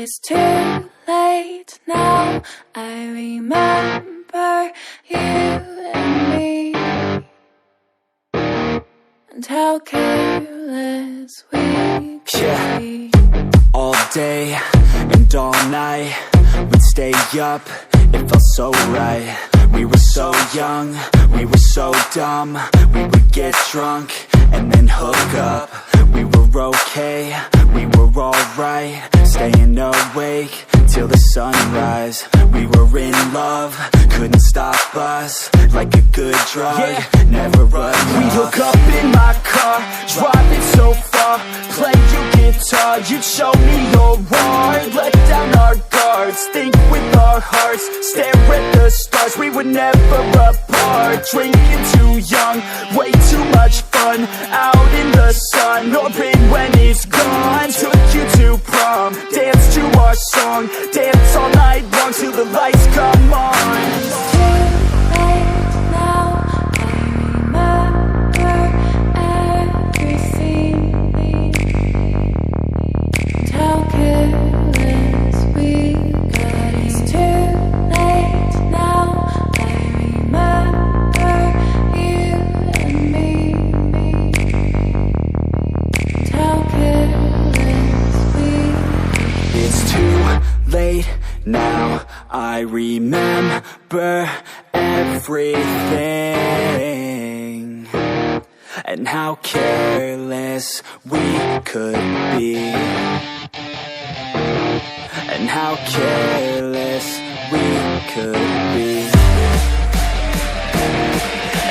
It's too late now. I remember you and me, and how careless we could be. All day and all night, we'd stay up, it felt so right. We were so young, we were so dumb. We would get drunk and then hook up. We were okay, we were alright, staying awake till the sunrise. We were in love, couldn't stop us, like a good drug, never run off. We'd hook up in my car, driving so far, play your guitar, you'd show me your art. Let down our guards, think with our hearts, stare at the stars. We were never apart, drinking too young, way too much fun, out in the sun, orbit when it's gone. Took you to prom, dance to our song, dance all night long till the lights come on. Now I remember everything, and how careless we could be, and how careless we could be,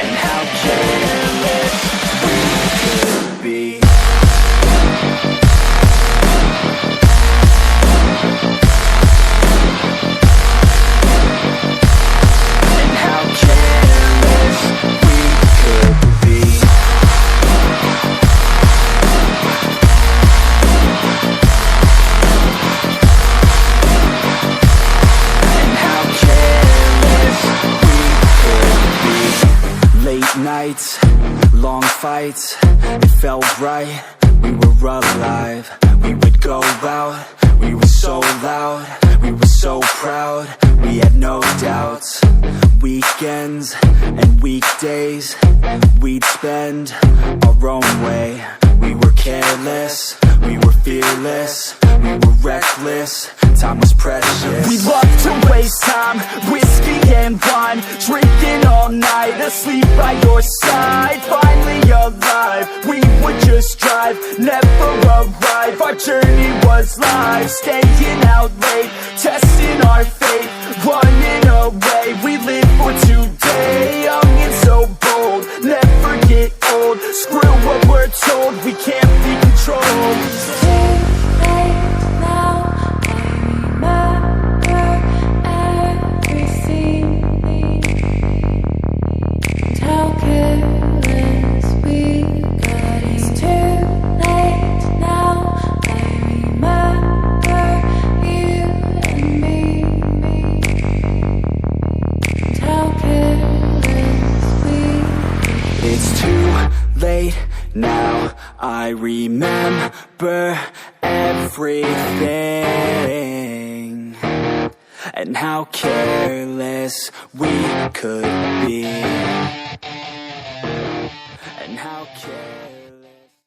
and how careless we could be. Nights, long fights, it felt right, we were alive. We would go out, we were so loud, we were so proud, we had no doubts. Weekends and weekdays, we'd spend our own way. We were careless, we were fearless, we were reckless, time was precious. We loved to waste time, whiskey and wine, drinking all night, asleep by your side. Finally alive, we would just drive, never arrive. Our journey was live, staying out late, testing our fate, running away. We live for today, young and so bold, never get old. Screw what we're told, we can't be controlled. Now I remember everything, and how careless we could be, and how careless